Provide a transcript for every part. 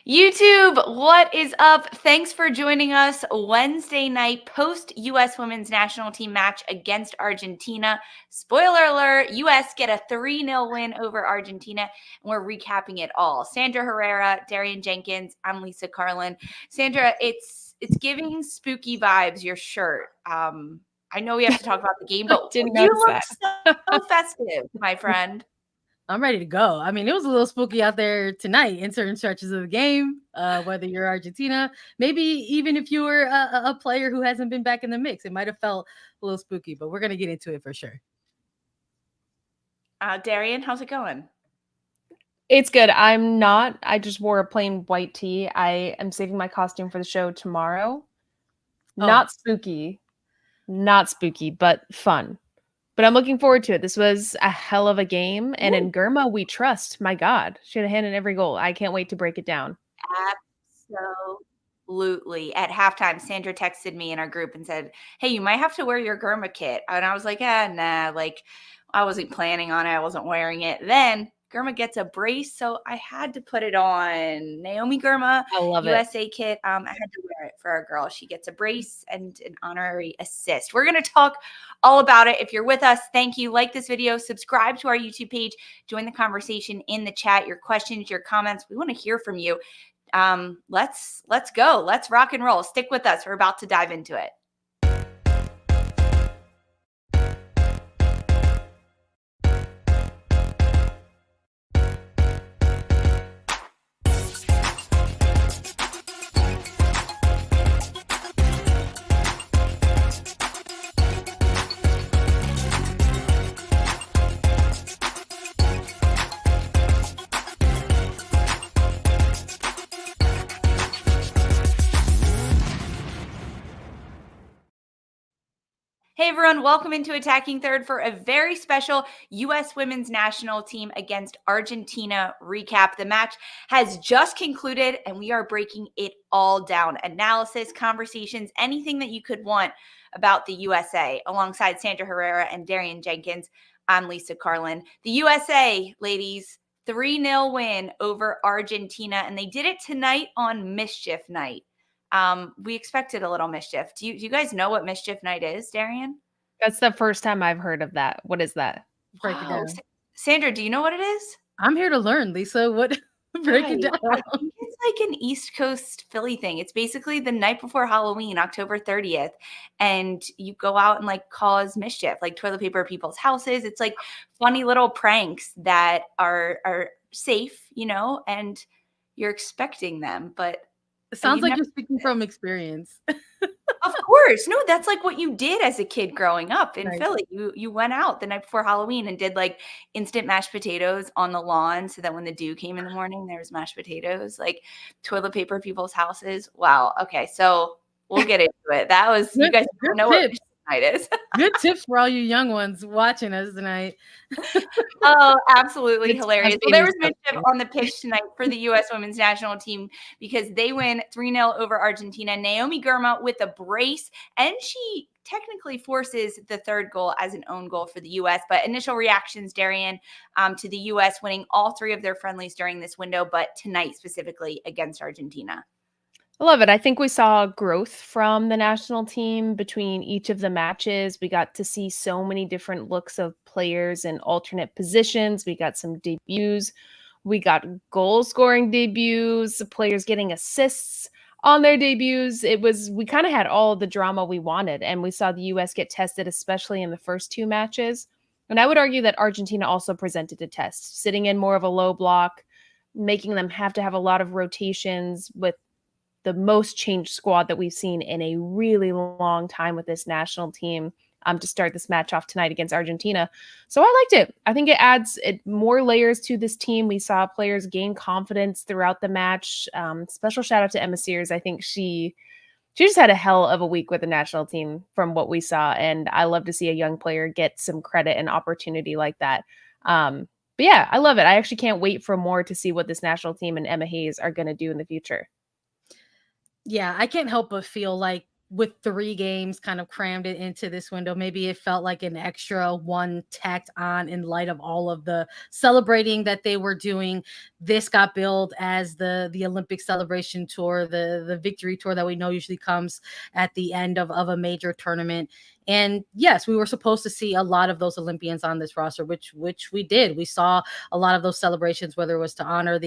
YouTube, what is up? Thanks for joining us Wednesday night post U.S. women's national team match against Argentina. Spoiler alert, U.S. get a 3-0 win over Argentina, and we're recapping it all. Sandra Herrera, Darian Jenkins, I'm Lisa Carlin. Sandra, it's giving spooky vibes, your shirt. I know we have to talk about the game, but you look so festive, my friend. I'm ready to go. I mean, it was a little spooky out there tonight in certain stretches of the game, whether you're Argentina, maybe even if you were a player who hasn't been back in the mix, it might have felt a little spooky, but we're going to get into it for sure. Darian, how's it going? It's good. I just wore a plain white tee. I am saving my costume for the show tomorrow. Oh. Not spooky, but fun. But I'm looking forward to it. This was a hell of a game. And in Girma, we trust. My God. She had a hand in every goal. I can't wait to break it down. Absolutely. At halftime, Sandra texted me in our group and said, hey, you might have to wear your Girma kit. And I was like, nah. Like, I wasn't planning on it. I wasn't wearing it. Then Girma gets a brace, so I had to put it on. Naomi Girma, I love USA kit. I had to wear it for our girl. She gets a brace and an honorary assist. We're going to talk all about it. If you're with us, thank you. Like this video, subscribe to our YouTube page, join the conversation in the chat, your questions, your comments. We want to hear from you. Let's go. Let's rock and roll. Stick with us. We're about to dive into it. Hey everyone, welcome into Attacking Third for a very special U.S. women's national team against Argentina recap. The match has just concluded and we are breaking it all down. Analysis, conversations, anything that you could want about the USA. Alongside Sandra Herrera and Darian Jenkins, I'm Lisa Carlin. The USA, ladies, 3-0 win over Argentina, and they did it tonight on Mischief Night. We expected a little mischief. Do you guys know what Mischief Night is, Darian? That's the first time I've heard of that. What is that? Break it down. Sandra, do you know what it is? I'm here to learn, Lisa. What? Break it down. I think it's like an East Coast Philly thing. It's basically the night before Halloween, October 30th, and you go out and like cause mischief, like toilet paper people's houses. It's like funny little pranks that are safe, you know, and you're expecting them, but it sounds like you're speaking from experience. Of course. No, that's like what you did as a kid growing up in Philly. You went out the night before Halloween and did like instant mashed potatoes on the lawn so that when the dew came in the morning, there was mashed potatoes, like toilet paper people's houses. Wow. Okay. So we'll get into it. That was, you guys don't know what night is. Good tips for all you young ones watching us tonight. Oh, absolutely hilarious. Well, there was mischief on the pitch tonight for the U.S. women's national team because they win 3-0 over Argentina. Naomi Girma with a brace, and she technically forces the third goal as an own goal for the U.S. But initial reactions, Darian, to the U.S. winning all three of their friendlies during this window, but tonight specifically against Argentina. I love it. I think we saw growth from the national team between each of the matches. We got to see so many different looks of players in alternate positions. We got some debuts. We got goal-scoring debuts, players getting assists on their debuts. We kind of had all the drama we wanted, and we saw the U.S. get tested, especially in the first two matches. And I would argue that Argentina also presented a test, sitting in more of a low block, making them have to have a lot of rotations with the most changed squad that we've seen in a really long time with this national team to start this match off tonight against Argentina. So I liked it. I think it adds more layers to this team. We saw players gain confidence throughout the match. Special shout out to Emma Sears. I think she just had a hell of a week with the national team from what we saw. And I love to see a young player get some credit and opportunity like that. But yeah, I love it. I actually can't wait for more to see what this national team and Emma Hayes are going to do in the future. Yeah, I can't help but feel like with 3 games kind of crammed it into this window, maybe it felt like an extra one tacked on in light of all of the celebrating that they were doing. This got billed as the Olympic celebration tour, the victory tour that we know usually comes at the end of a major tournament. And yes, we were supposed to see a lot of those Olympians on this roster, which we did. We saw a lot of those celebrations, whether it was to honor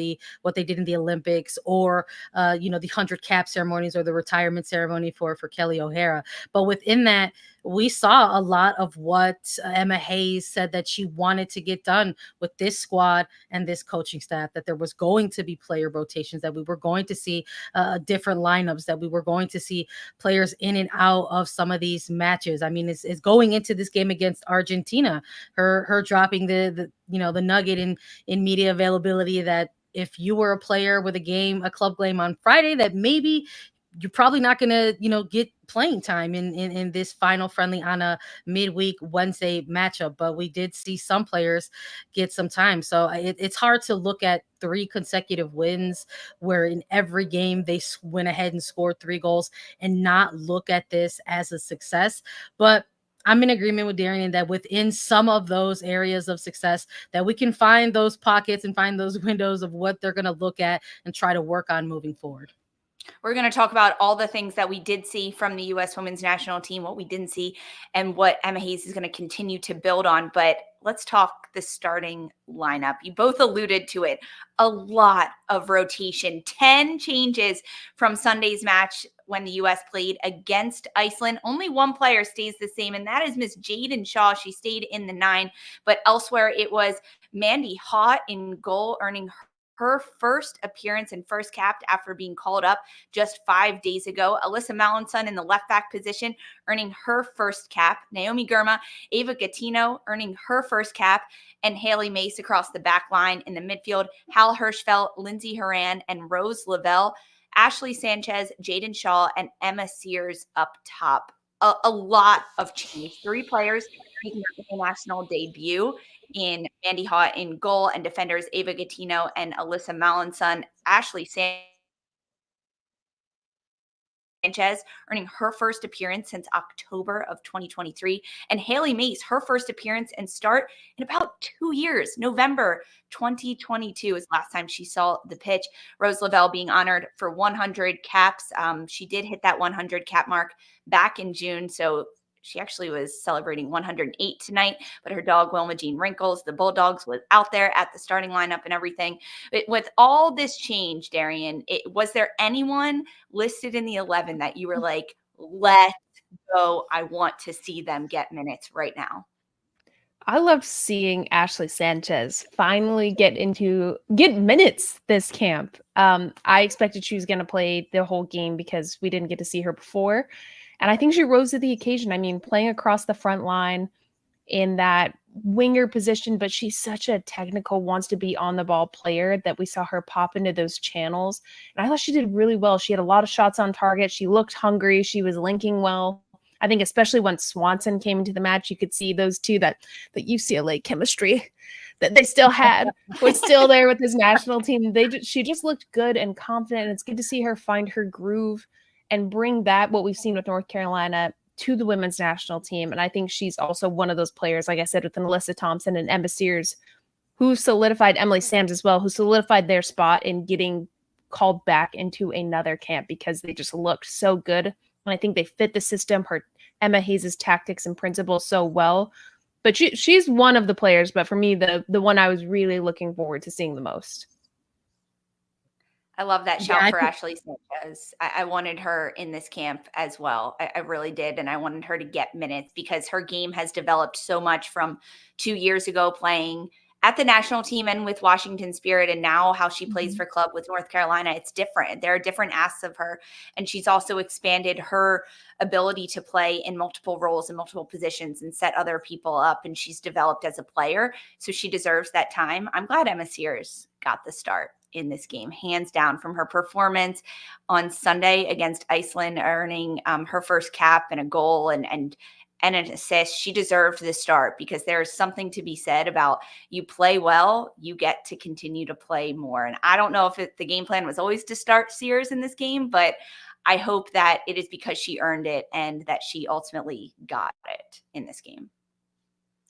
what they did in the Olympics, or the 100 cap ceremonies, or the retirement ceremony for Kelly O'Hara. But within that, we saw a lot of what Emma Hayes said that she wanted to get done with this squad and this coaching staff, that there was going to be player rotations, that we were going to see different lineups, that we were going to see players in and out of some of these matches. I mean, it's going into this game against Argentina, her dropping the nugget in media availability, that if you were a player with a club game on Friday, that maybe you're probably not going to, get playing time in this final friendly on a midweek Wednesday matchup. But we did see some players get some time. So it's hard to look at 3 consecutive wins where in every game they went ahead and scored 3 goals and not look at this as a success. But I'm in agreement with Darian that within some of those areas of success, that we can find those pockets and find those windows of what they're going to look at and try to work on moving forward. We're going to talk about all the things that we did see from the U.S. women's national team, what we didn't see, and what Emma Hayes is going to continue to build on. But let's talk the starting lineup. You both alluded to it. A lot of rotation, 10 changes from Sunday's match when the U.S. played against Iceland. Only one player stays the same, and that is Miss Jaedyn Shaw. She stayed in the 9, but elsewhere it was Mandy Haught in goal, earning her first appearance and first cap after being called up just 5 days ago. Alyssa Malonson in the left back position, earning her first cap. Naomi Girma, Ava Gaetino earning her first cap, and Haley Mace across the back line. In the midfield, Hal Hirschfeld, Lindsay Horan, and Rose Lavelle. Ashley Sanchez, Jaedyn Shaw, and Emma Sears up top. A lot of change. 3 players making their international debut in Mandy Haught in goal, and defenders Ava Gaetino and Alyssa Malonson. Ashley Sanchez earning her first appearance since October of 2023. And Haley Mace, her first appearance and start in about 2 years. November 2022 is last time she saw the pitch. Rose Lavelle being honored for 100 caps. She did hit that 100 cap mark back in June, so she actually was celebrating 108 tonight, but her dog, Wilma Jean Wrinkles, the Bulldogs, was out there at the starting lineup and everything. But with all this change, Darian, was there anyone listed in the 11 that you were like, let's go, I want to see them get minutes right now? I loved seeing Ashley Sanchez finally get minutes this camp. I expected she was going to play the whole game because we didn't get to see her before. And I think she rose to the occasion. I mean, playing across the front line in that winger position, but she's such a technical, wants to be on the ball player that we saw her pop into those channels. And I thought she did really well. She had a lot of shots on target. She looked hungry. She was linking well. I think especially when Swanson came into the match, you could see those two, that UCLA chemistry that they still had was still there with this national team. She just looked good and confident. And it's good to see her find her groove and bring that, what we've seen with North Carolina, to the women's national team. And I think she's also one of those players, like I said, with Alyssa Thompson and Emma Sears, who solidified, Emily Sams as well, who solidified their spot in getting called back into another camp because they just looked so good. And I think they fit the system, Emma Hayes' tactics and principles so well. But she's one of the players, but for me, the one I was really looking forward to seeing the most. I love that shout for Ashley Sanchez. I wanted her in this camp as well. I really did. And I wanted her to get minutes because her game has developed so much from 2 years ago playing at the national team and with Washington Spirit, and now how she plays for club with North Carolina. It's different. There are different asks of her. And she's also expanded her ability to play in multiple roles and multiple positions and set other people up. And she's developed as a player. So she deserves that time. I'm glad Emma Sears got the start in this game, hands down, from her performance on Sunday against Iceland, earning her first cap and a goal, and and an assist. She deserved the start because there's something to be said about you play well, you get to continue to play more. And I don't know if the game plan was always to start Sears in this game, but I hope that it is because she earned it and that she ultimately got it in this game.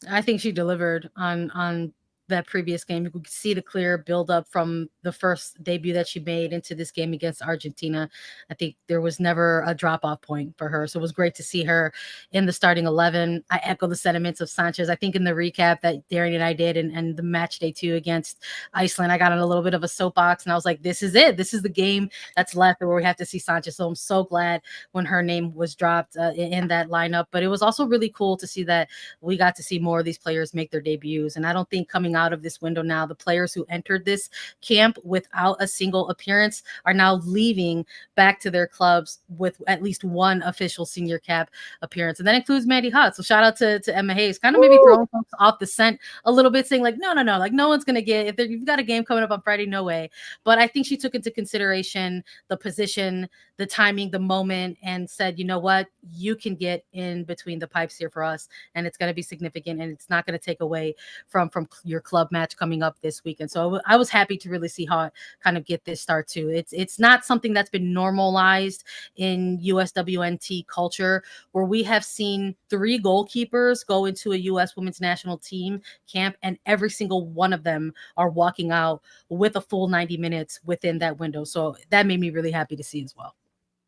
I think she delivered on that previous game. You could see the clear build up from the first debut that she made into this game against Argentina. I think there was never a drop off point for her. So it was great to see her in the starting 11. I echo the sentiments of Sanchez. I think in the recap that Darian and I did and the match day 2 against Iceland, I got on a little bit of a soapbox and I was like, this is it. This is the game that's left where we have to see Sanchez. So I'm so glad when her name was dropped in that lineup. But it was also really cool to see that we got to see more of these players make their debuts. And I don't think coming out of this window now, the players who entered this camp without a single appearance are now leaving back to their clubs with at least one official senior cap appearance. And that includes Mandy Haught. So shout out to Emma Hayes, kind of maybe throwing folks off the scent a little bit, saying like, no, like no one's going to get, if you've got a game coming up on Friday, no way. But I think she took into consideration the position, the timing, the moment, and said, you know what, you can get in between the pipes here for us. And it's going to be significant and it's not going to take away from your club match coming up this weekend. So I was happy to really see Haught kind of get this start too. It's not something that's been normalized in USWNT culture, where we have seen 3 goalkeepers go into a U.S. women's national team camp, and every single one of them are walking out with a full 90 minutes within that window. So that made me really happy to see as well.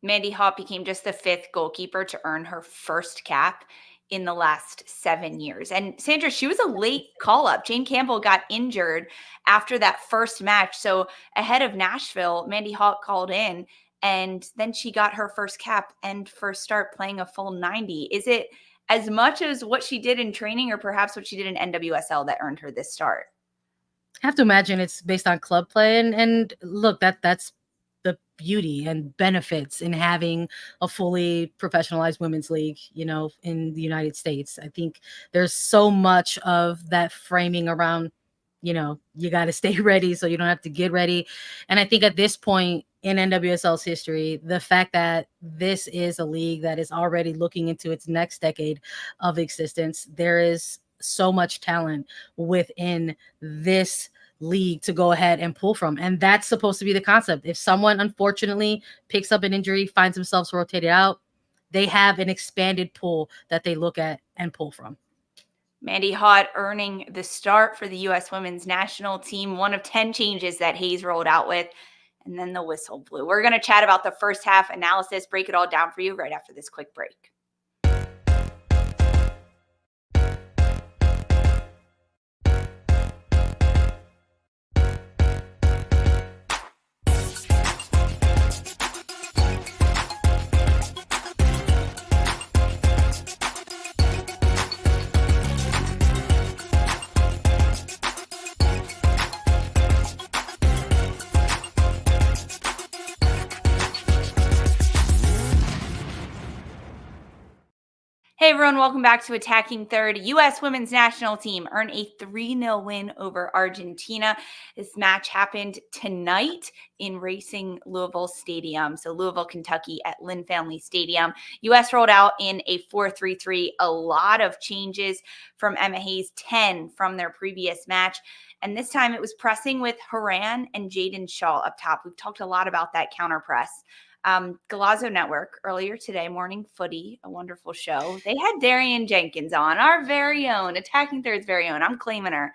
Mandy Haught became just the 5th goalkeeper to earn her first cap in the last 7 years. And Sandra, she was a late call-up. Jane Campbell got injured after that first match. So ahead of Nashville, Mandy Haught called in, and then she got her first cap and first start playing a full 90. Is it as much as what she did in training or perhaps what she did in NWSL that earned her this start? I have to imagine it's based on club play. And look, that's the beauty and benefits in having a fully professionalized women's league, in the United States. I think there's so much of that framing around, you got to stay ready so you don't have to get ready. And I think at this point in NWSL's history, the fact that this is a league that is already looking into its next decade of existence, there is so much talent within this league to go ahead and pull from. And that's supposed to be the concept. If someone unfortunately picks up an injury, finds themselves rotated out, they have an expanded pool that they look at and pull from. Mandy Haught earning the start for the U.S. women's national team, one of 10 changes that Hayes rolled out with, and then the whistle blew. We're going to chat about the first half analysis, break it all down for you right after this quick break. Hey everyone, welcome back to Attacking Third. U.S. women's national team earned a 3-0 win over Argentina. This match happened tonight in Racing Louisville Stadium. So Louisville, Kentucky at Lynn Family Stadium. U.S. rolled out in a 4-3-3. A lot of changes from Emma Hayes, 10 from their previous match. And this time it was pressing with Haran and Jaedyn Shaw up top. We've talked a lot about that counter press. Galazzo Network earlier today, Morning Footy, a wonderful show. They had Darian Jenkins on, our very own, Attacking Third's very own. I'm claiming her.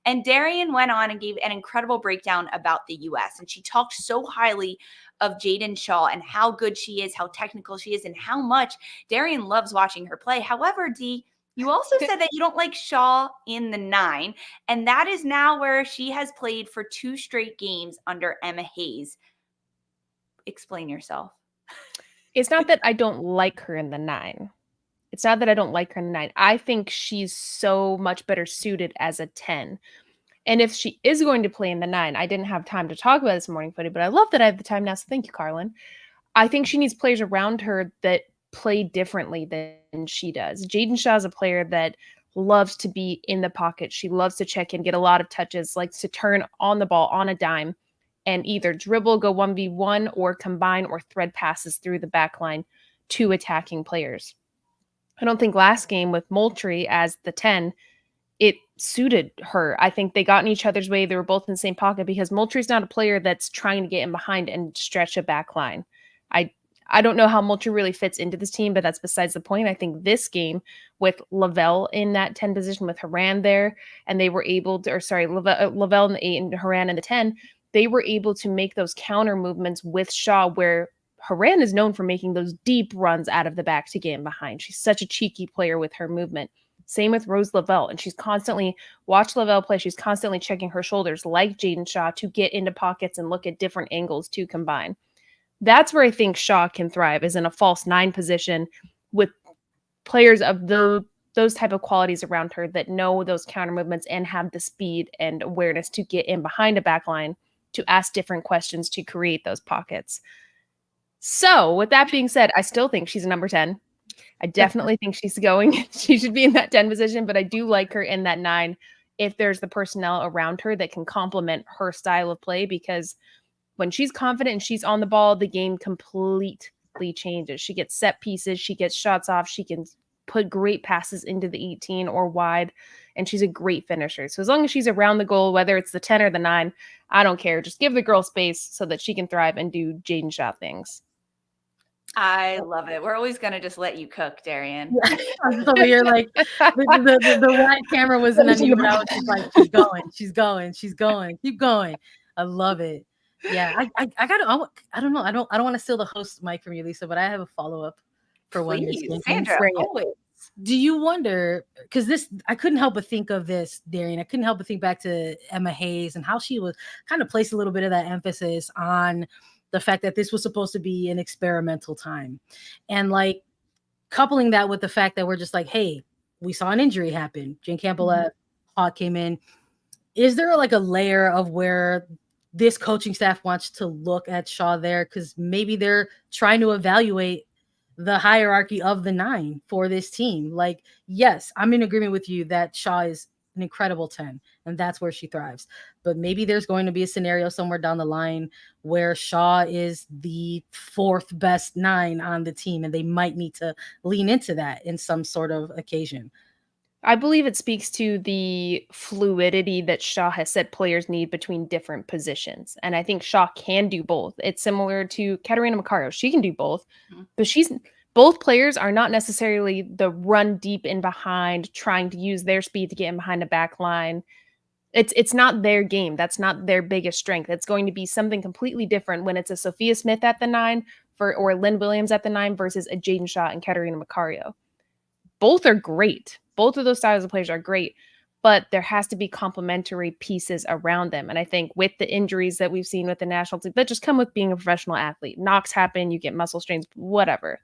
And Darian went on and gave an incredible breakdown about the U.S. And she talked so highly of Jaedyn Shaw and how good she is, how technical she is, and how much Darian loves watching her play. However, Dee, you also said that you don't like Shaw in the 9, and that is now where she has played for 2 straight games under Emma Hayes. Explain yourself. It's not that I don't like her in the 9. It's not that I don't like her in the 9. I think she's so much better suited as a 10. And if she is going to play in the 9, I didn't have time to talk about this morning footy, but I love that I have the time now. So thank you, Carlin. I think she needs players around her that play differently than she does. Jaedyn Shaw is a player that loves to be in the pocket. She loves to check in, get a lot of touches, likes to turn on the ball on a dime and either dribble, go 1v1, or combine or thread passes through the back line to attacking players. I don't think last game with Moultrie as the 10, it suited her. I think they got in each other's way. They were both in the same pocket because Moultrie's not a player that's trying to get in behind and stretch a back line. I don't know how Moultrie really fits into this team, but that's besides the point. I think this game with Lavelle in that 10 position with Haran there, and they were able to, Lavelle in the 8 and Haran in the 10, they were able to make those counter movements with Shaw where Haran is known for making those deep runs out of the back to get in behind. She's such a cheeky player with her movement. Same with Rose Lavelle. And she's constantly, watch Lavelle play, she's constantly checking her shoulders like Jaedyn Shaw to get into pockets and look at different angles to combine. That's where I think Shaw can thrive, is in a false 9 position with players of those type of qualities around her that know those counter movements and have the speed and awareness to get in behind a back line, to ask different questions, to create those pockets. So with that being said, I still think she's a number 10. I definitely think she should be in that 10 position, but I do like her in that 9 if there's the personnel around her that can complement her style of play, because when she's confident and she's on the ball, the game completely changes. She gets set pieces, she gets shots off, she can put great passes into the 18 or wide, and she's a great finisher. So as long as she's around the goal, whether it's the 10 or the 9, I don't care. Just give the girl space so that she can thrive and do Jaedyn Shaw things. I love it. We're always going to just let you cook, Darian. So you're like, the white camera wasn't on you, but I was just like, she's going, keep going. I love it. Yeah, I don't know. I don't want to steal the host mic from you, Lisa, but I have a follow-up for one. Sandra, always. Do you wonder, because I couldn't help but think of this, Darian. I couldn't help but think back to Emma Hayes and how she was kind of placed a little bit of that emphasis on the fact that this was supposed to be an experimental time. And like coupling that with the fact that we're just like, hey, we saw an injury happen. Jane Campbell left, Haught came in. Is there like a layer of where this coaching staff wants to look at Shaw there? Because maybe they're trying to evaluate the hierarchy of the 9 for this team. Like, yes, I'm in agreement with you that Shaw is an incredible 10 and that's where she thrives, but maybe there's going to be a scenario somewhere down the line where Shaw is the 4th best 9 on the team, and they might need to lean into that in some sort of occasion. I believe it speaks to the fluidity that Shaw has said players need between different positions. And I think Shaw can do both. It's similar to Catarina Macario. She can do both, but both players are not necessarily the run deep in behind, trying to use their speed to get in behind a back line. It's not their game. That's not their biggest strength. It's going to be something completely different when it's a Sophia Smith at the 9 or Lynn Williams at the 9 versus a Jaedyn Shaw and Catarina Macario. Both are great. Both of those styles of players are great, but there has to be complementary pieces around them. And I think with the injuries that we've seen with the national team that just come with being a professional athlete, knocks happen, you get muscle strains, whatever.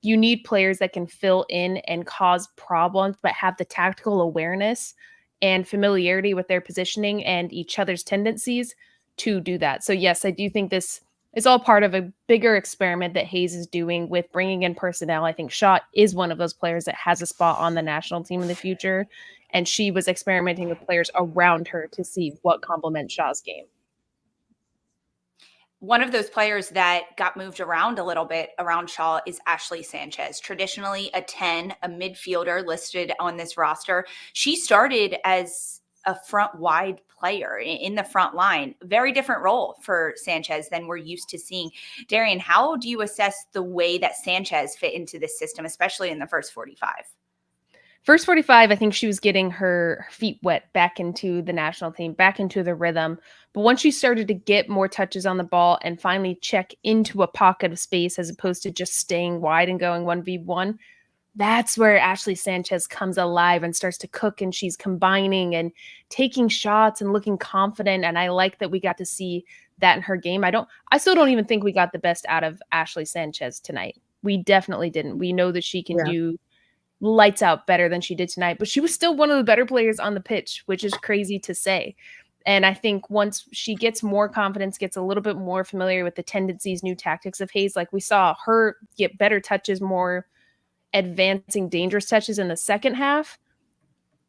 You need players that can fill in and cause problems, but have the tactical awareness and familiarity with their positioning and each other's tendencies to do that. So yes, I do think this is all part of a bigger experiment that Hayes is doing with bringing in personnel. I think Shaw is one of those players that has a spot on the national team in the future, and she was experimenting with players around her to see what complements Shaw's game. One of those players that got moved around a little bit around Shaw is Ashley Sanchez. Traditionally a 10, a midfielder listed on this roster. She started as a front wide player in the front line. Very different role for Sanchez than we're used to seeing. Darian, how do you assess the way that Sanchez fit into this system, especially in the first 45? First 45, I think she was getting her feet wet back into the national team, back into the rhythm. But once she started to get more touches on the ball and finally check into a pocket of space as opposed to just staying wide and going 1v1, that's where Ashley Sanchez comes alive and starts to cook, and she's combining and taking shots and looking confident. And I like that we got to see that in her game. I still don't even think we got the best out of Ashley Sanchez tonight. We definitely didn't. We know that she can do lights out better than she did tonight, but she was still one of the better players on the pitch, which is crazy to say. And I think once she gets more confidence, gets a little bit more familiar with the tendencies, new tactics of Hayes, like we saw her get better touches, more advancing dangerous touches in the second half,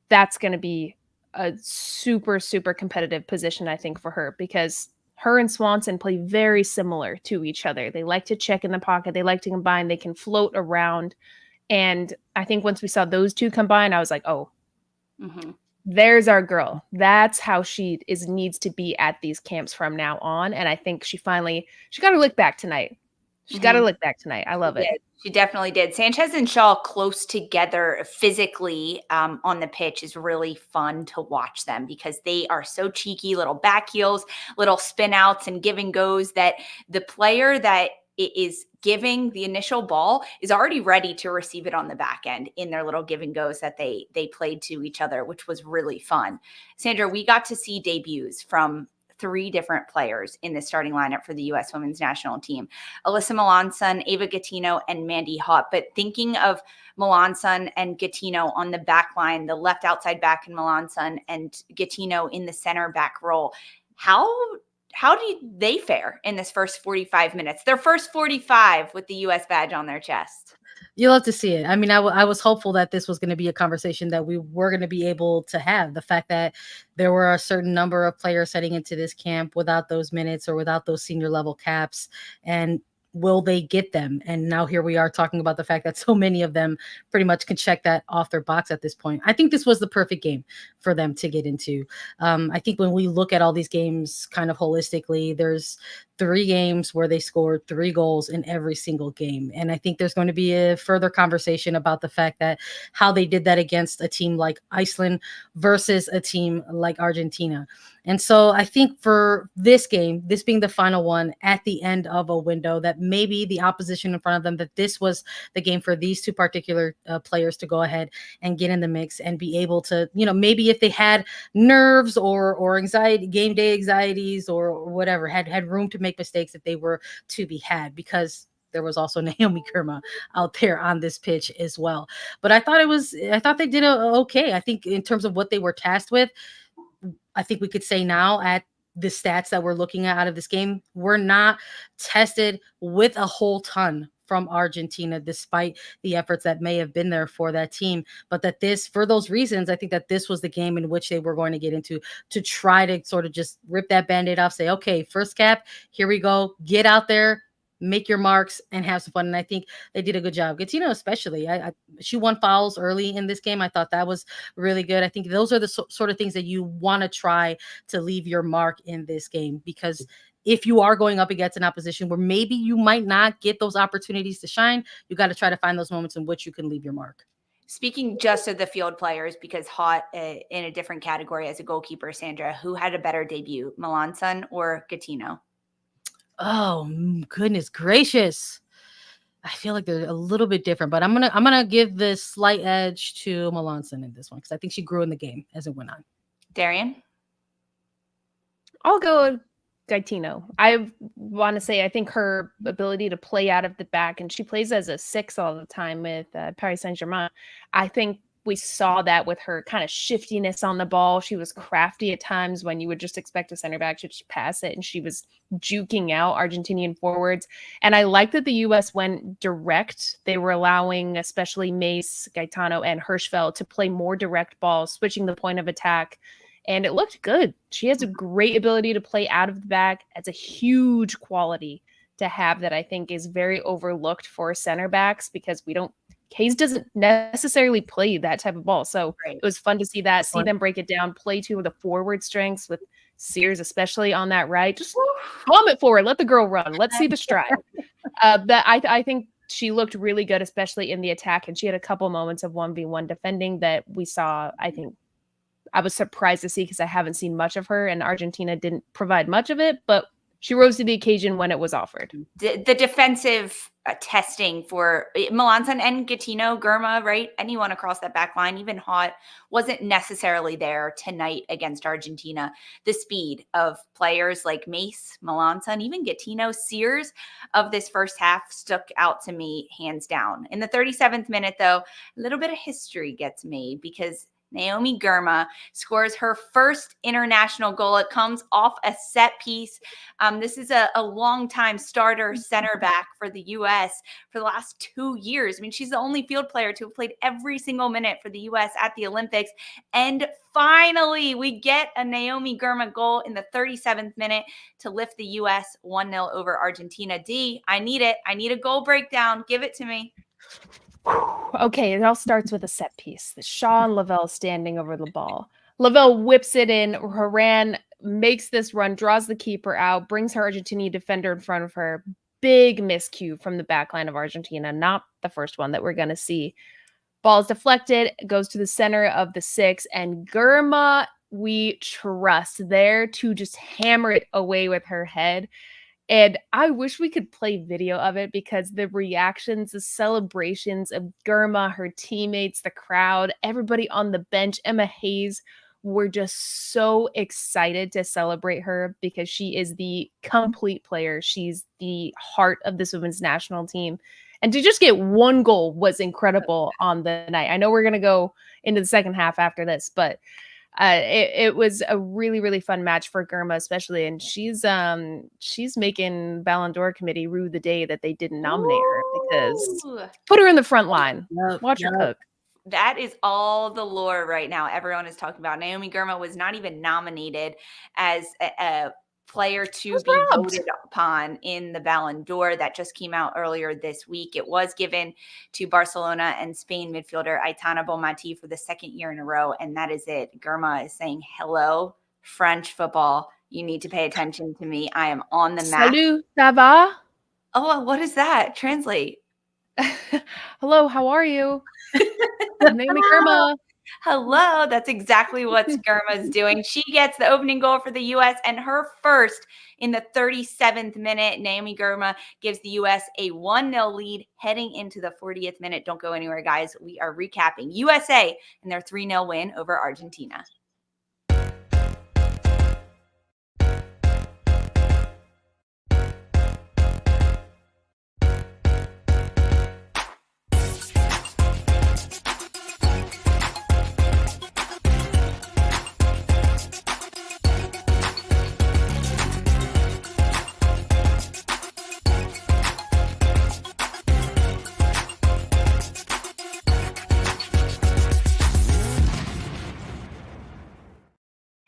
that's going to be a super, super competitive position, I think, for her, because her and Swanson play very similar to each other. They like to check in the pocket. They like to combine. They can float around. And I think once we saw those two combine, I was like, oh, Mm-hmm. there's our girl. That's how she needs to be at these camps from now on. And I think she got her lick back tonight. She got her lick back tonight. I love it. She definitely did. Sanchez and Shaw close together physically on the pitch is really fun to watch them because they are so cheeky, little back heels, little spin outs and give and goes that the player that is giving the initial ball is already ready to receive it on the back end in their little give and goes that they played to each other, which was really fun. Sandra, we got to see debuts from 3 different players in the starting lineup for the U.S. women's national team. Alyssa Malonson, Ava Gaetino, and Mandy Haught. But thinking of Malonson and Gaetino on the back line, the left outside back in Malonson and Gaetino in the center back role, how did they fare in this first 45 minutes? Their first 45 with the U.S. badge on their chest. You love to see it. I mean, I was hopeful that this was going to be a conversation that we were going to be able to have. The fact that there were a certain number of players heading into this camp without those minutes or without those senior level caps, and will they get them? And now here we are talking about the fact that so many of them pretty much can check that off their box at this point. I think this was the perfect game for them to get into. I think when we look at all these games kind of holistically, there's 3 games where they scored 3 goals in every single game. And I think there's going to be a further conversation about the fact that how they did that against a team like Iceland versus a team like Argentina. And so I think for this game, this being the final one at the end of a window, that maybe the opposition in front of them, that this was the game for these 2 particular players to go ahead and get in the mix and be able to, maybe if they had nerves or anxiety, game day anxieties or whatever, had room to make mistakes if they were to be had, because there was also Naomi Girma out there on this pitch as well. But I thought they did okay. I think in terms of what they were tasked with, I think we could say now at the stats that we're looking at out of this game, we're not tested with a whole ton from Argentina, despite the efforts that may have been there for that team. But that for those reasons, I think that this was the game in which they were going to get into to try to sort of just rip that Band-Aid off, say, okay, first cap, here we go, get out there, make your marks and have some fun. And I think they did a good job. Gaetino especially, she won fouls early in this game. I thought that was really good. I think those are the sort of things that you want to try to leave your mark in this game, because if you are going up against an opposition where maybe you might not get those opportunities to shine, you got to try to find those moments in which you can leave your mark. Speaking just of the field players, because Haught in a different category as a goalkeeper, Sandra, who had a better debut, Malonson or Gaetino? Oh, goodness gracious. I feel like they're a little bit different, but I'm gonna give this slight edge to Malonson in this one because I think she grew in the game as it went on. Darian? I'll go with Gaetino. I want to say I think her ability to play out of the back, and she plays as a 6 all the time with Paris Saint-Germain. I think we saw that with her kind of shiftiness on the ball. She was crafty at times when you would just expect a center back to just pass it, and she was juking out Argentinian forwards. And I like that the U.S. went direct. They were allowing especially Mace, Gaetano, and Hirschfeld to play more direct balls, switching the point of attack. And it looked good. She has a great ability to play out of the back. It's a huge quality to have that I think is very overlooked for center backs, because Hayes doesn't necessarily play that type of ball. So It was fun to see that, see them break it down, play 2 of the forward strengths with Sears, especially on that right. Just bomb it forward. Let the girl run. Let's see the stride. But I think she looked really good, especially in the attack. And she had a couple moments of 1v1 defending that we saw. I think I was surprised to see, because I haven't seen much of her, and Argentina didn't provide much of it, but she rose to the occasion when it was offered. The defensive testing for Malonson and Gaetino, Girma, right? Anyone across that back line, even Haught, wasn't necessarily there tonight against Argentina. The speed of players like Mace, Malonson, even Gaetino, Sears of this first half stuck out to me hands down. In the 37th minute, though, a little bit of history gets made, because Naomi Girma scores her first international goal. It comes off a set piece. This is a longtime starter center back for the U.S. for the last 2 years. I mean, she's the only field player to have played every single minute for the U.S. at the Olympics. And finally, we get a Naomi Girma goal in the 37th minute to lift the U.S. 1-0 over Argentina. D, I need it. I need a goal breakdown. Give it to me. Okay, it all starts with a set piece. The Shaw and Lavelle standing over the ball. Lavelle whips it in. Haran makes this run, draws the keeper out, brings her Argentinian defender in front of her. Big miscue from the back line of Argentina. Not the first one that we're going to see. Ball is deflected, goes to the center of the 6, and Girma, we trust there to just hammer it away with her head. And I wish we could play video of it because the reactions, the celebrations of Girma, her teammates, the crowd, everybody on the bench, Emma Hayes, were just so excited to celebrate her because she is the complete player. She's the heart of this women's national team. And to just get one goal was incredible on the night. I know we're going to go into the second half after this, but it was a really, really fun match for Girma, especially. And she's making Ballon d'Or committee rue the day that they didn't nominate her because put her in the front line. Watch her cook. That is all the lore right now. Everyone is talking about Naomi Girma was not even nominated as a player to be voted upon in the Ballon d'Or that just came out earlier this week. It was given to Barcelona and Spain midfielder Aitana Bonmatí for the second year in a row, and that is it. Girma is saying, hello, French football. You need to pay attention to me. I am on the map. Salut, ça va? Oh, what is that? Translate. Hello, how are you? Naomi Girma. Hello. That's exactly what Girma's doing. She gets the opening goal for the U.S. and her first in the 37th minute. Naomi Girma gives the U.S. a 1-0 lead heading into the 40th minute. Don't go anywhere, guys. We are recapping USA and their 3-0 win over Argentina.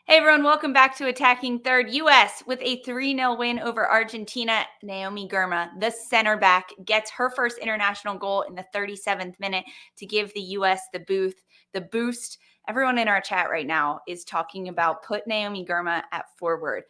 Hey everyone, welcome back to Attacking Third. U.S. with a 3-0 win over Argentina. Naomi Girma, the center back, gets her first international goal in the 37th minute to give the U.S. the boost. Everyone in our chat right now is talking about put Naomi Girma at forward.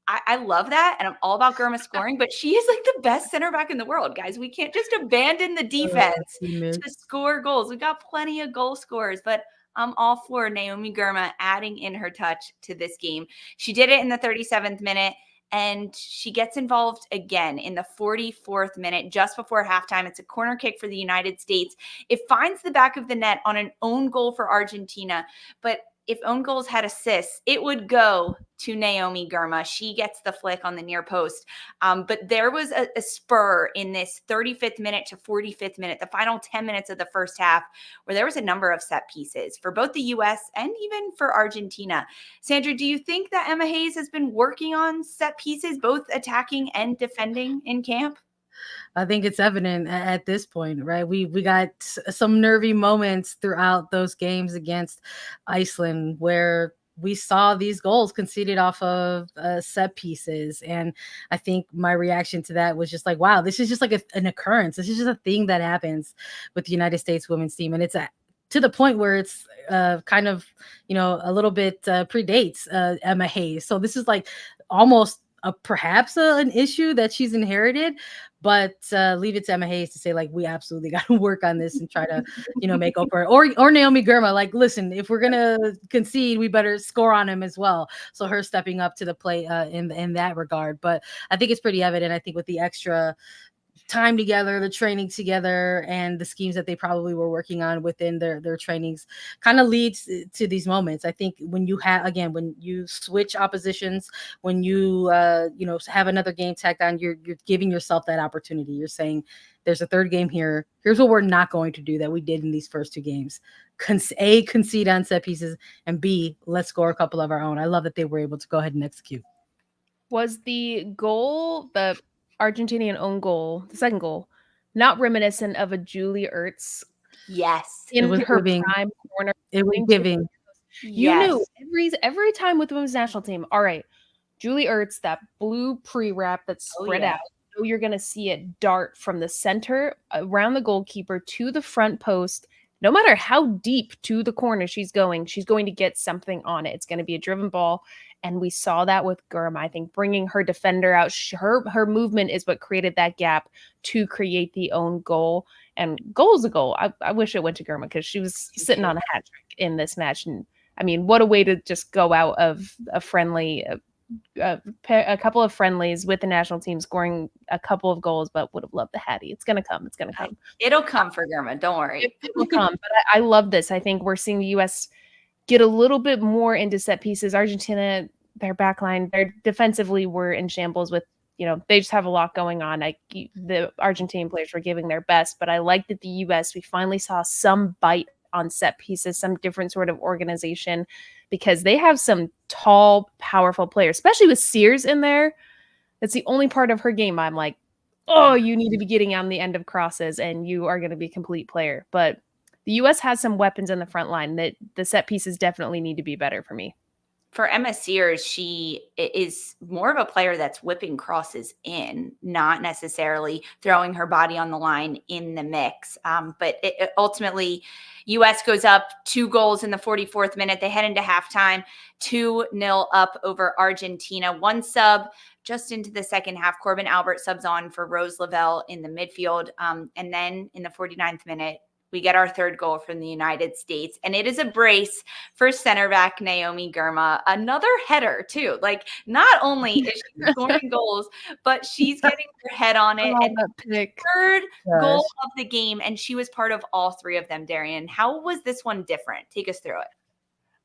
I love that, and I'm all about Girma scoring, but she is like the best center back in the world, guys. We can't just abandon the defense to score goals. We've got plenty of goal scorers, but I'm all for Naomi Girma adding in her touch to this game. She did it in the 37th minute, and she gets involved again in the 44th minute, just before halftime. It's a corner kick for the United States. It finds the back of the net on an own goal for Argentina, but if own goals had assists, it would go to Naomi Girma. She gets the flick on the near post. But there was a spur in this 35th minute to 45th minute, the final 10 minutes of the first half, where there was a number of set pieces for both the U.S. and even for Argentina. Sandra, do you think that Emma Hayes has been working on set pieces, both attacking and defending in camp? I think it's evident at this point, right? We got some nervy moments throughout those games against Iceland where we saw these goals conceded off of set pieces. And I think my reaction to that was just like, wow, this is just like an occurrence. This is just a thing that happens with the United States women's team. And it's to the point where it's kind of, a little bit predates Emma Hayes. So this is like almost perhaps an issue that she's inherited, but leave it to Emma Hayes to say, like, we absolutely got to work on this and try to, make up for it. Or Naomi Girma, like, listen, if we're going to concede, we better score on him as well. So her stepping up to the plate in that regard. But I think it's pretty evident, I think, with the extra time together, the training together, and the schemes that they probably were working on within their trainings kind of leads to these moments. I think when you switch oppositions, when you have another game tacked on, you're giving yourself that opportunity. You're saying there's a third game here. Here's what we're not going to do that we did in these first two games. A, concede on set pieces, and B, let's score a couple of our own. I love that they were able to go ahead and execute. Was the goal, the Argentinian own goal, the second goal, not reminiscent of a Julie Ertz? Yes. In her prime corner. It was giving. You knew every time with the women's national team, all right, Julie Ertz, that blue pre-wrap that's spread out, know you're going to see it dart from the center around the goalkeeper to the front post. No matter how deep to the corner she's going to get something on it. It's going to be a driven ball. And we saw that with Girma. I think bringing her defender out, her movement is what created that gap to create the own goal. And goal is a goal. I wish it went to Girma because she was sitting on a hat trick in this match. And I mean, what a way to just go out of a friendly, a couple of friendlies with the national team, scoring a couple of goals, but would have loved the Hattie. It's going to come. It's going to come. It'll come for Girma. Don't worry. It will come. But I love this. I think we're seeing the U.S. get a little bit more into set pieces. Argentina, their backline, their defensively were in shambles with, they just have a lot going on. The Argentine players were giving their best, but I like that the U.S., we finally saw some bite on set pieces, some different sort of organization, because they have some tall, powerful players, especially with Sears in there. That's the only part of her game I'm like, oh, you need to be getting on the end of crosses and you are going to be a complete player. But the U.S. has some weapons in the front line that the set pieces definitely need to be better for me. For Emma Sears, she is more of a player that's whipping crosses in, not necessarily throwing her body on the line in the mix. But ultimately, U.S. goes up 2 goals in the 44th minute. They head into halftime, 2-0 up over Argentina. 1 sub just into the second half. Corbin Albert subs on for Rose Lavelle in the midfield. And then in the 49th minute, we get our 3rd goal from the United States, and it is a brace for center back Naomi Girma. Another header, too. Like, not only is she scoring goals, but she's getting her head on it. And the 3rd goal of the game, and she was part of all 3 of them, Darian. How was this one different? Take us through it.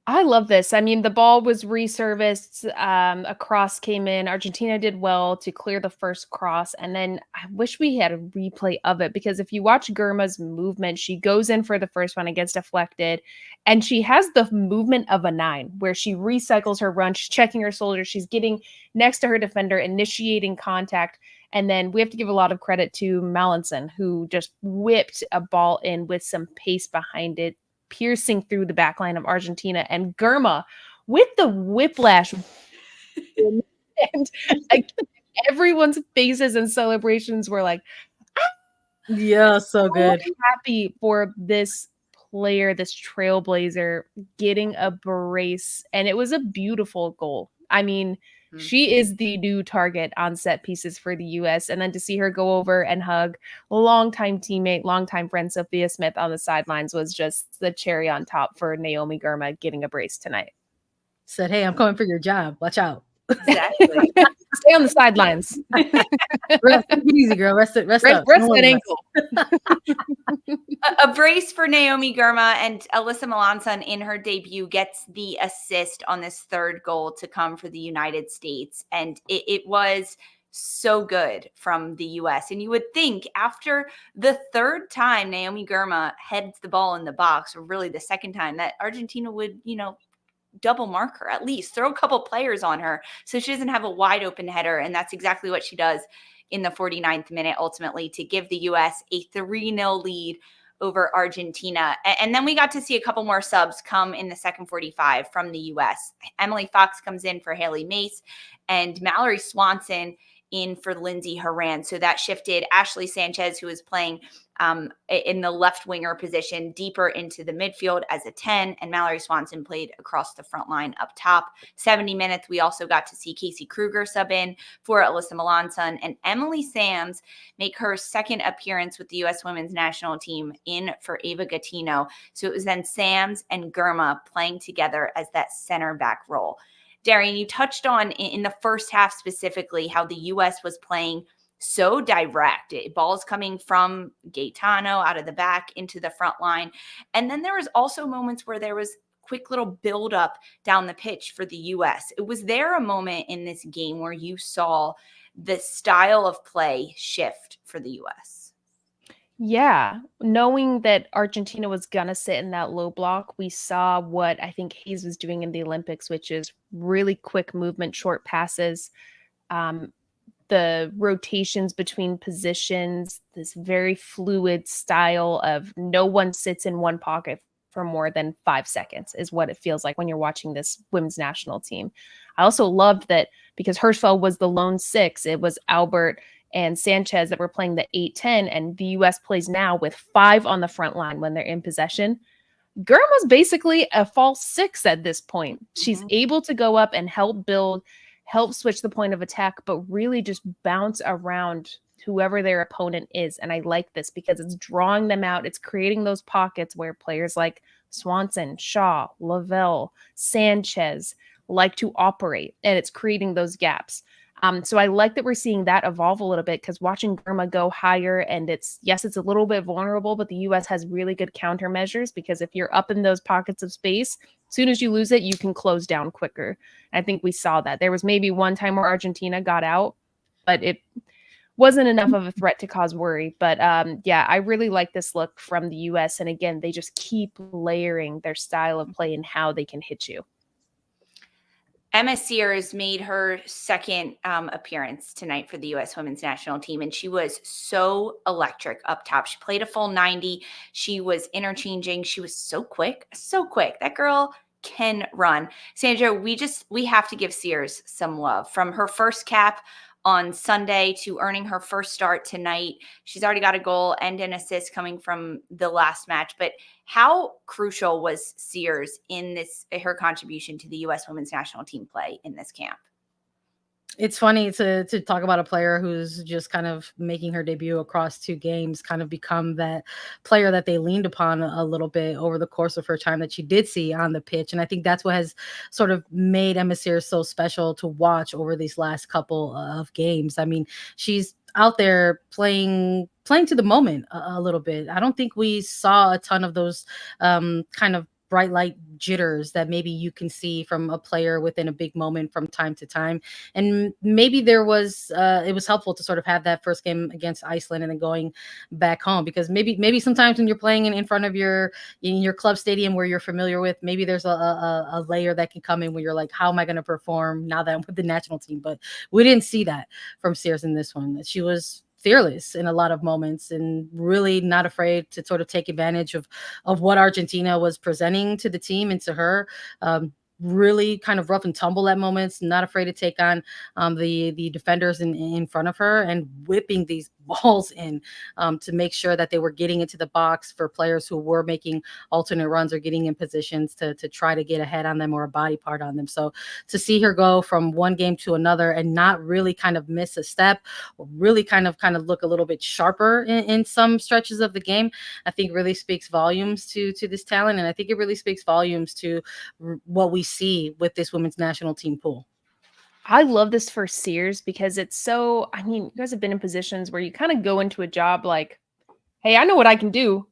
I love this. I mean, the ball was resurfaced. A cross came in. Argentina did well to clear the first cross. And then I wish we had a replay of it, because if you watch Girma's movement, she goes in for the first one, it gets deflected. And she has the movement of a 9 where she recycles her run. She's checking her shoulder. She's getting next to her defender, initiating contact. And then we have to give a lot of credit to Malonson, who just whipped a ball in with some pace behind it, piercing through the back line of Argentina. And Girma with the whiplash. And everyone's faces and celebrations were like, yeah, so good. Happy for this player, this trailblazer, getting a brace. And it was a beautiful goal. I mean, she is the new target on set pieces for the U.S. And then to see her go over and hug longtime teammate, longtime friend Sophia Smith on the sidelines was just the cherry on top for Naomi Girma getting a brace tonight. Said, hey, I'm coming for your job. Watch out. Exactly. Stay on the sidelines. Rest easy, girl. Rest up. Rest that ankle. A brace for Naomi Girma, and Alyssa Malonson in her debut gets the assist on this 3rd goal to come for the United States. And it was so good from the U.S. And you would think after the 3rd time Naomi Girma heads the ball in the box, or really the 2nd time, that Argentina would, double mark her, at least throw a couple players on her so she doesn't have a wide open header. And that's exactly what she does in the 49th minute, ultimately, to give the U.S. a 3-0 lead over Argentina. And then we got to see a couple more subs come in the second 45 from the U.S. Emily Fox comes in for Haley Mace, and Mallory Swanson in for Lindsay Horan. So that shifted Ashley Sanchez, who was playing in the left winger position, deeper into the midfield as a 10, and Mallory Swanson played across the front line up top. 70 minutes, we also got to see Casey Kruger sub in for Alyssa Malonson, and Emily Sams make her 2nd appearance with the U.S. women's national team in for Ava Gaetino. So it was then Sams and Girma playing together as that center back role. Darian, you touched on in the first half specifically how the U.S. was playing so direct. Balls coming from Gaetino out of the back into the front line. And then there was also moments where there was quick little build up down the pitch for the U.S. Was there a moment in this game where you saw the style of play shift for the U.S.? Yeah. Knowing that Argentina was going to sit in that low block, we saw what I think Hayes was doing in the Olympics, which is really quick movement, short passes, the rotations between positions, this very fluid style of no one sits in one pocket for more than 5 seconds is what it feels like when you're watching this women's national team. I also loved that because Hirschfeld was the lone 6, it was Albert and Sanchez that were playing the 8-10, and the U.S. plays now with 5 on the front line when they're in possession. Girma's basically a false 6 at this point. She's able to go up and help build, help switch the point of attack, but really just bounce around whoever their opponent is. And I like this because it's drawing them out. It's creating those pockets where players like Swanson, Shaw, Lavelle, Sanchez like to operate, and it's creating those gaps. So I like that we're seeing that evolve a little bit, because watching Girma go higher, and it's a little bit vulnerable, but the U.S. has really good countermeasures, because if you're up in those pockets of space, as soon as you lose it, you can close down quicker. I think we saw that. There was maybe one time where Argentina got out, but it wasn't enough of a threat to cause worry. But yeah, I really like this look from the U.S. And again, they just keep layering their style of play and how they can hit you. Emma Sears made her second appearance tonight for the U.S. women's national team, and she was so electric up top. She played a full 90. She was interchanging. She was so quick, so quick. That girl can run. Sandra, we have to give Sears some love. From her first cap on Sunday to earning her first start tonight. She's already got a goal and an assist coming from the last match. But how crucial was Sears in her contribution to the U.S. women's national team play in this camp? It's funny to talk about a player who's just kind of making her debut across 2 games, kind of become that player that they leaned upon a little bit over the course of her time that she did see on the pitch. And I think that's what has sort of made Emma Sears so special to watch over these last couple of games. I mean, she's out there playing to the moment a little bit. I don't think we saw a ton of those kind of bright light jitters that maybe you can see from a player within a big moment from time to time. And maybe it was helpful to sort of have that first game against Iceland and then going back home, because maybe sometimes when you're playing in front of in your club stadium where you're familiar with, maybe there's a layer that can come in where you're like, how am I going to perform now that I'm with the national team? But we didn't see that from Sears in this one. She was fearless in a lot of moments and really not afraid to sort of take advantage of what Argentina was presenting to the team and to her. Really kind of rough and tumble at moments, not afraid to take on the defenders in front of her and whipping these balls in to make sure that they were getting into the box for players who were making alternate runs or getting in positions to try to get ahead on them or a body part on them. So to see her go from one game to another and not really kind of miss a step, or really kind of look a little bit sharper in some stretches of the game, I think really speaks volumes to this talent. And I think it really speaks volumes to what we see with this women's national team pool. I love this for Sears because it's so, I mean, you guys have been in positions where you kind of go into a job like, hey, I know what I can do.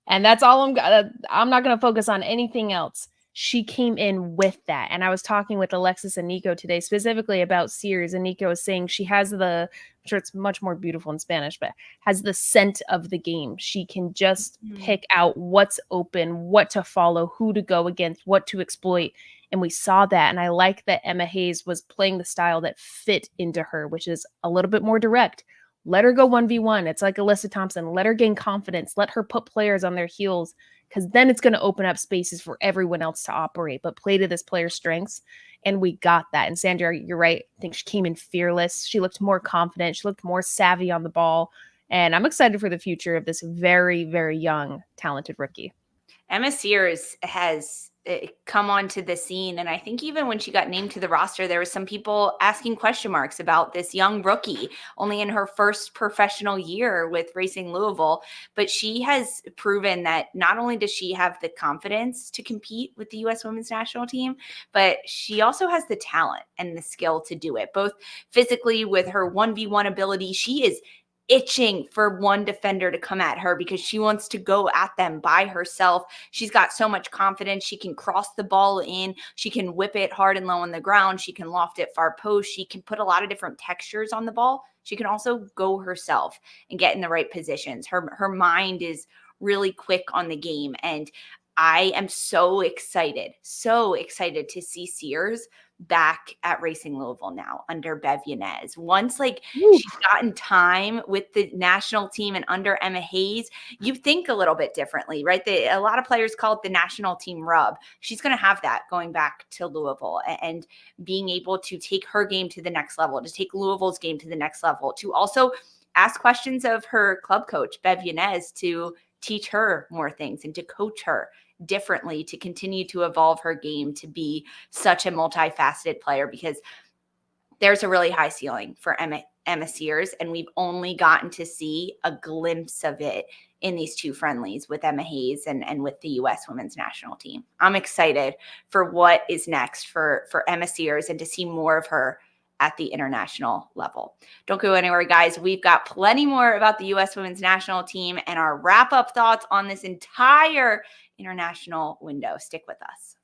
And that's all I'm not going to focus on anything else. She came in with that. And I was talking with Alexis and Nico today specifically about Sears, and Nico was saying she has I'm sure it's much more beautiful in Spanish, but has the scent of the game. She can just pick out what's open, what to follow, who to go against, what to exploit. And we saw that. And I like that Emma Hayes was playing the style that fit into her, which is a little bit more direct. Let her go 1v1. It's like Alyssa Thompson. Let her gain confidence. Let her put players on their heels, because then it's going to open up spaces for everyone else to operate, but play to this player's strengths. And we got that. And Sandra, you're right. I think she came in fearless. She looked more confident. She looked more savvy on the ball. And I'm excited for the future of this very, very young, talented rookie. Emma Sears has come onto the scene. And I think even when she got named to the roster, there was some people asking question marks about this young rookie, only in her first professional year with Racing Louisville. But she has proven that not only does she have the confidence to compete with the U.S. women's national team, but she also has the talent and the skill to do it, both physically with her 1v1 ability. She is itching for one defender to come at her because she wants to go at them by herself. She's got so much confidence. She can cross the ball in. She can whip it hard and low on the ground. She can loft it far post. She can put a lot of different textures on the ball. She can also go herself and get in the right positions. Her mind is really quick on the game. And I am so excited to see Sears back at Racing Louisville now under Bev Yanez. Once she's gotten time with the national team and under Emma Hayes, you think a little bit differently, right? A lot of players call it the national team rub. She's going to have that going back to Louisville and being able to take her game to the next level, to take Louisville's game to the next level, to also ask questions of her club coach, Bev Yanez, to teach her more things and to coach her differently, to continue to evolve her game, to be such a multifaceted player, because there's a really high ceiling for Emma Sears, and we've only gotten to see a glimpse of it in these two friendlies with Emma Hayes and with the U.S. women's national team. I'm excited for what is next for Emma Sears and to see more of her at the international level. Don't go anywhere, guys. We've got plenty more about the U.S. women's national team and our wrap-up thoughts on this entire international window. Stick with us.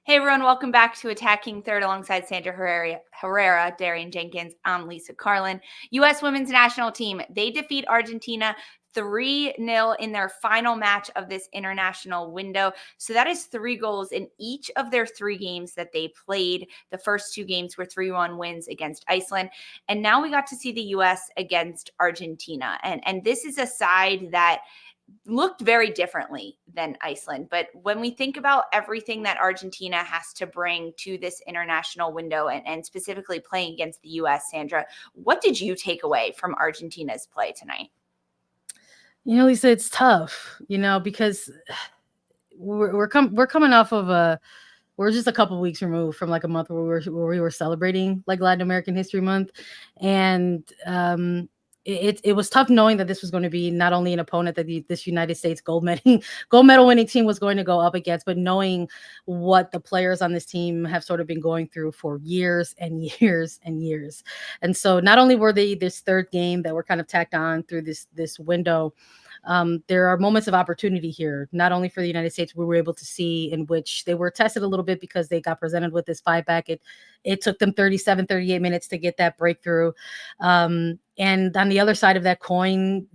Hey everyone, welcome back to Attacking Third alongside Sandra Herrera, Darian Jenkins. I'm Lisa Carlin. U.S. women's national team, they defeat Argentina 3-0 in their final match of this international window. So that is 3 goals in each of their 3 games that they played. The first 2 games were 3-1 wins against Iceland. And now we got to see the U.S. against Argentina. And this is a side that looked very differently than Iceland. But when we think about everything that Argentina has to bring to this international window and specifically playing against the U.S., Sandra, what did you take away from Argentina's play tonight? Lisa, it's tough, because we're coming off of we're just a couple of weeks removed from a month where we were celebrating Latin American History Month. And it was tough knowing that this was going to be not only an opponent that this United States gold medal winning team was going to go up against, but knowing what the players on this team have sort of been going through for years and years and years. And so not only were they this third game that were kind of tacked on through this window, there are moments of opportunity here, not only for the United States. We were able to see in which they were tested a little bit because they got presented with this 5-back. It took them 37, 38 minutes to get that breakthrough. And on the other side of that coin,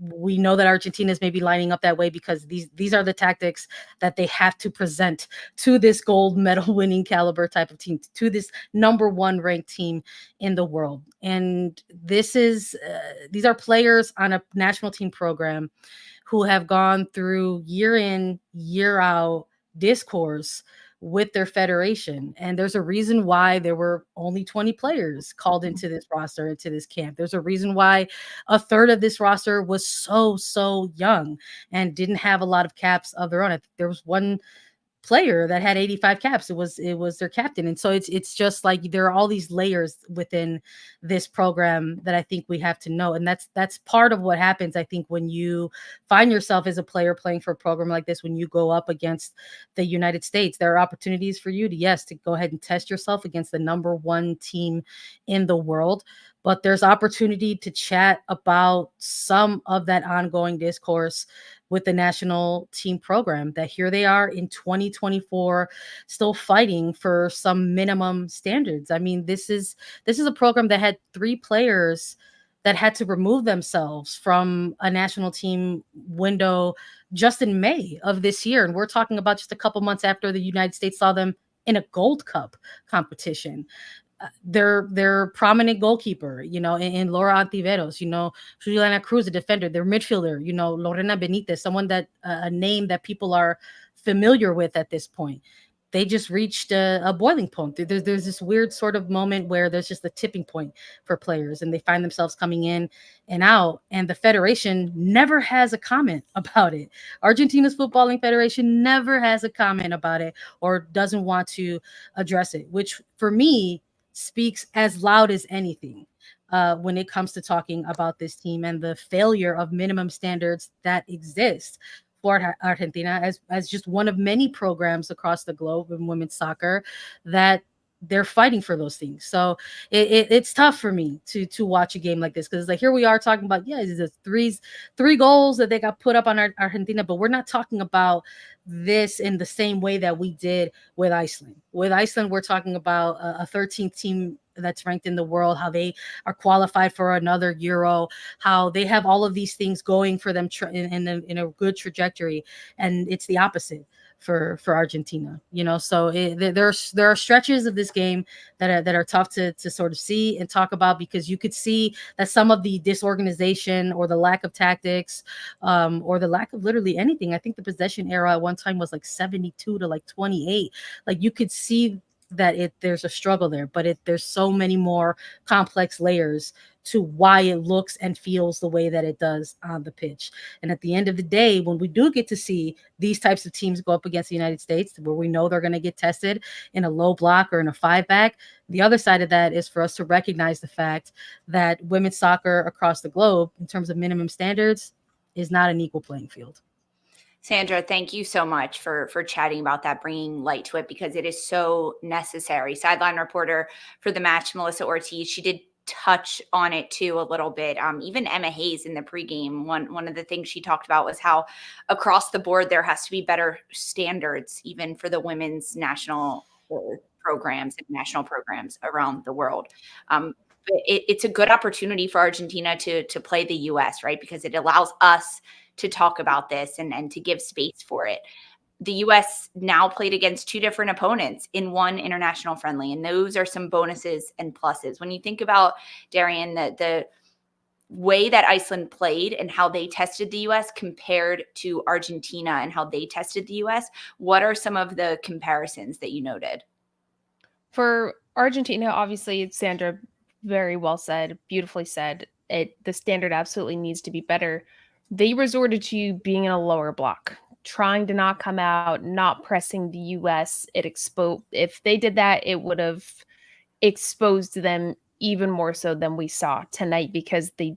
we know that Argentina is maybe lining up that way because these are the tactics that they have to present to this gold medal winning caliber type of team, to this number 1 ranked team in the world. And these are players on a national team program who have gone through year in, year out discourse with their federation. And there's a reason why there were only 20 players called into this roster, into this camp. There's a reason why a third of this roster was so young and didn't have a lot of caps of their own. I think there was one player that had 85 caps. It was their captain. And so it's just there are all these layers within this program that I think we have to know. And that's part of what happens, I think, when you find yourself as a player playing for a program like this. When you go up against the United States, there are opportunities for you to go ahead and test yourself against the number 1 team in the world. But there's opportunity to chat about some of that ongoing discourse with the national team program, that here they are in 2024, still fighting for some minimum standards. I mean, this is a program that had 3 players that had to remove themselves from a national team window just in May of this year. And we're talking about just a couple months after the United States saw them in a Gold Cup competition. Their prominent goalkeeper, in Laura Antiveros, Juliana Cruz, a defender, their midfielder, Lorena Benitez, someone that a name that people are familiar with at this point. They just reached a boiling point. There's this weird sort of moment where there's just a tipping point for players and they find themselves coming in and out, and the federation never has a comment about it. Argentina's Footballing Federation never has a comment about it or doesn't want to address it, which for me speaks as loud as anything when it comes to talking about this team and the failure of minimum standards that exist for Argentina as just one of many programs across the globe in women's soccer that they're fighting for those things. So it's tough for me to watch a game like this, because like here we are talking about, yeah, it's three goals that they got put up on Argentina, but we're not talking about this in the same way that we did with Iceland. With Iceland, we're talking about a 13th team that's ranked in the world, how they are qualified for another Euro, how they have all of these things going for them in a good trajectory, and it's the opposite for Argentina, so there are stretches of this game that are tough to sort of see and talk about, because you could see that some of the disorganization or the lack of tactics, or the lack of literally anything. I think the possession era at one time was like 72 to like 28. Like you could see that there's a struggle there, but there's so many more complex layers to why it looks and feels the way that it does on the pitch. And at the end of the day, when we do get to see these types of teams go up against the United States, where we know they're going to get tested in a low block or in a 5-back, the other side of that is for us to recognize the fact that women's soccer across the globe, in terms of minimum standards, is not an equal playing field. Sandra, thank you so much for chatting about that, bringing light to it, because it is so necessary. Sideline reporter for the match, Melissa Ortiz, she did touch on it too a little bit. Even Emma Hayes in the pregame, one of the things she talked about was how across the board there has to be better standards, even for the women's national programs and national programs around the world. It's a good opportunity for Argentina to play the U.S., right? Because it allows us to talk about this and to give space for it. The U.S. now played against two different opponents in one international friendly, and those are some bonuses and pluses. When you think about, Darian, the way that Iceland played and how they tested the U.S. compared to Argentina and how they tested the U.S., what are some of the comparisons that you noted? For Argentina, obviously, Sandra very well said, beautifully said. The standard absolutely needs to be better. They resorted to being in a lower block, trying to not come out, not pressing the U.S. If they did that, it would have exposed them even more so than we saw tonight, because they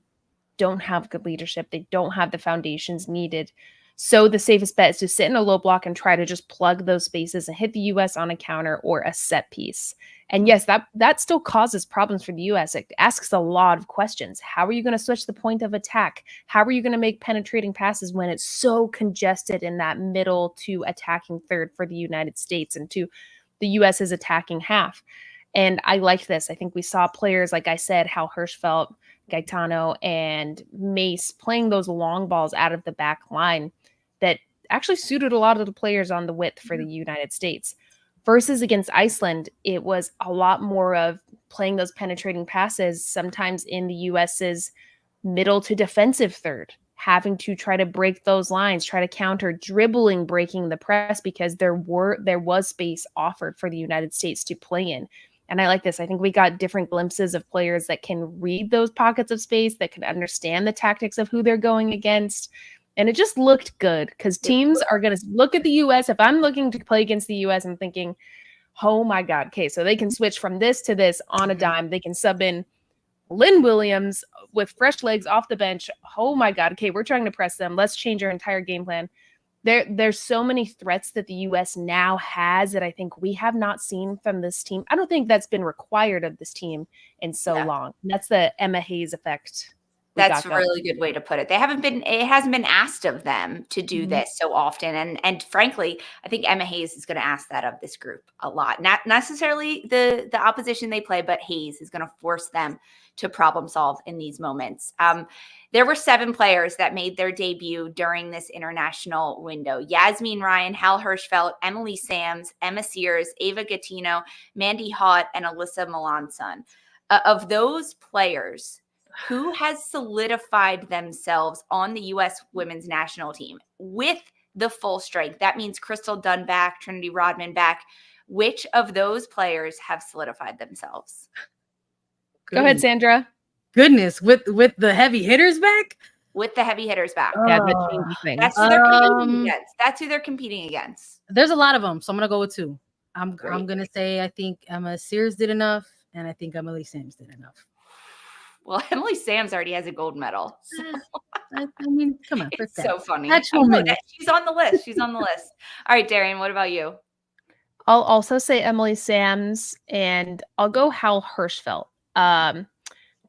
don't have good leadership. They don't have the foundations needed. So the safest bet is to sit in a low block and try to just plug those spaces and hit the U.S. on a counter or a set piece. And yes, that still causes problems for the U.S. It asks a lot of questions. How are you going to switch the point of attack? How are you going to make penetrating passes when it's so congested in that middle to attacking third for the United States and to the U.S.'s attacking half? And I liked this. I think we saw players, like I said, how Hirschfeld, Gaetino, and Mace playing those long balls out of the back line that actually suited a lot of the players on the width for the United States. Versus against Iceland, it was a lot more of playing those penetrating passes, sometimes in the US's middle to defensive third, having to try to break those lines, try to counter, dribbling, breaking the press, because there was space offered for the United States to play in. And I like this. I think we got different glimpses of players that can read those pockets of space, that can understand the tactics of who they're going against. And it just looked good, because teams are going to look at the U.S. If I'm looking to play against the U.S., I'm thinking, oh my God, okay, so they can switch from this to this on a dime. They can sub in Lynn Williams with fresh legs off the bench. Oh my God, okay, we're trying to press them. Let's change our entire game plan. There's so many threats that the U.S. now has that I think we have not seen from this team. I don't think that's been required of this team in so long. And that's the Emma Hayes effect. That's a really good way to put it. It hasn't been asked of them to do this so often. And frankly, I think Emma Hayes is going to ask that of this group a lot. Not necessarily the opposition they play, but Hayes is going to force them to problem solve in these moments. There were 7 players that made their debut during this international window: Yasmin Ryan, Hal Hirschfeld, Emily Sams, Emma Sears, Ava Gaetino, Mandy Haught, and Alyssa Malonson. Of those players, who has solidified themselves on the U.S. women's national team with the full strength? That means Crystal Dunn back, Trinity Rodman back. Which of those players have solidified themselves? Go ahead, Sandra. Goodness, with the heavy hitters back? With the heavy hitters back. Yeah, that changes things. That's who they're competing against. That's who they're competing against. There's a lot of them, so I'm going to go with 2. I'm going to say I think Emma Sears did enough, and I think Emily Sams did enough. Well, Emily Sams already has a gold medal. So. I mean, come on. It's so funny. She's on the list. She's on the list. All right, Darian, what about you? I'll also say Emily Sams, and I'll go Hal Hirschfeld.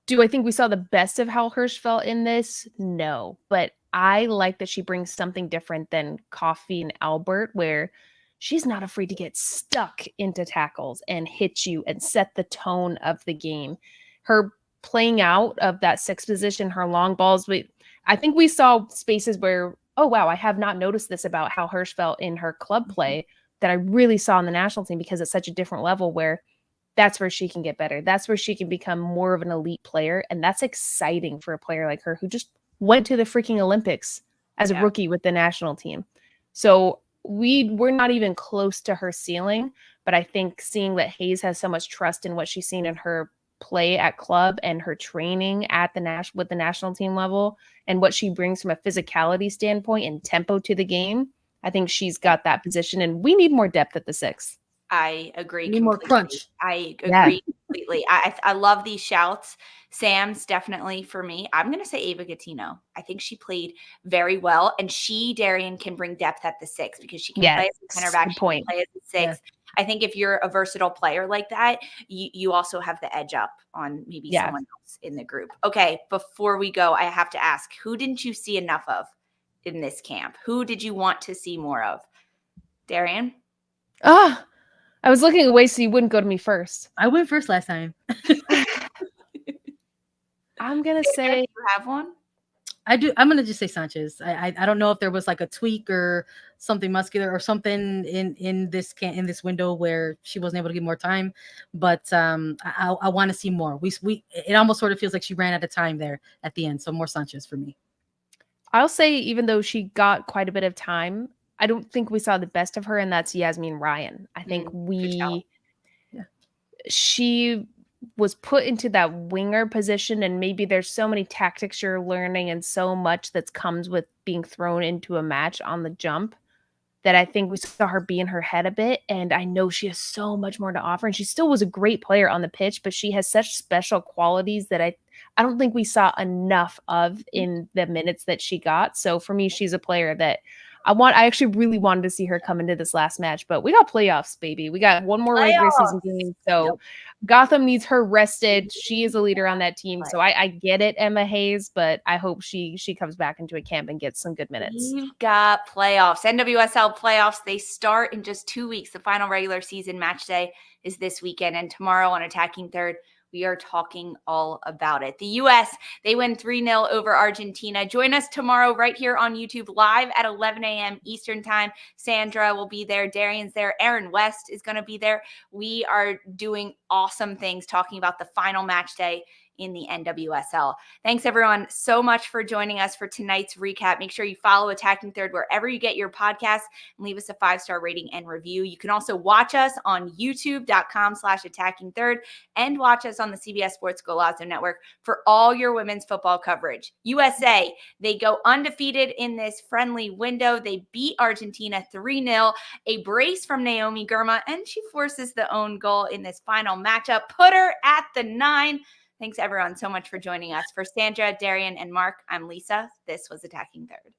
Do I think we saw the best of Hal Hirschfeld in this? No, but I like that she brings something different than Coffee and Albert, where she's not afraid to get stuck into tackles and hit you and set the tone of the game. Her playing out of that sixth position, her long balls, I think we saw spaces where, oh, wow, I have not noticed this about Hal Hirschfeld in her club play that I really saw in the national team, because it's such a different level where that's where she can get better. That's where she can become more of an elite player. And that's exciting for a player like her who just went to the freaking Olympics as a rookie with the national team. So we're not even close to her ceiling, but I think seeing that Hayes has so much trust in what she's seen in her play at club and her training at the with the national team level and what she brings from a physicality standpoint and tempo to the game, I think she's got that position, and we need more depth at the six. I agree. Need more crunch. I agree completely. I love these shouts. Sam's definitely for me. I'm going to say Ava Gaetino. I think she played very well, and Darian, can bring depth at the six because she can play as a center back. She can play as a six. Yeah. I think if you're a versatile player like that, you also have the edge up on maybe someone else in the group. Okay, before we go, I have to ask, who didn't you see enough of in this camp? Who did you want to see more of? Darian? I was looking away so you wouldn't go to me first. I went first last time. I'm going to say... You have one? I do. I'm going to just say Sanchez. I don't know if there was like a tweak or something muscular or something in this window where she wasn't able to get more time, but I want to see more. It almost sort of feels like she ran out of time there at the end. So more Sanchez for me. I'll say, even though she got quite a bit of time, I don't think we saw the best of her, and that's Yasmin Ryan. I think she was put into that winger position, and maybe there's so many tactics you're learning and so much that comes with being thrown into a match on the jump that I think we saw her be in her head a bit. And I know she has so much more to offer, and she still was a great player on the pitch, but she has such special qualities that I don't think we saw enough of in the minutes that she got. So for me, she's a player that I actually really wanted to see her come into this last match, but we got playoffs, baby. We got one more regular season game. So Gotham needs her rested. She is a leader on that team. So I get it, Emma Hayes, but I hope she comes back into a camp and gets some good minutes. We've got playoffs, NWSL playoffs. They start in just 2 weeks. The final regular season match day is this weekend, and tomorrow on Attacking Third, we are talking all about it. The U.S., they win 3-0 over Argentina. Join us tomorrow right here on YouTube live at 11 a.m. Eastern time. Sandra will be there. Darian's there. Aaron West is going to be there. We are doing awesome things talking about the final match day in the NWSL. Thanks everyone so much for joining us for tonight's recap. Make sure you follow Attacking Third wherever you get your podcasts and leave us a 5-star rating and review. You can also watch us on youtube.com/Attacking Third and watch us on the CBS Sports Golazo Network for all your women's football coverage. USA, they go undefeated in this friendly window. They beat Argentina 3-0, a brace from Naomi Girma, and she forces the own goal in this final matchup. Put her at the 9. Thanks, everyone, so much for joining us. For Sandra, Darian, and Mark, I'm Lisa. This was Attacking Third.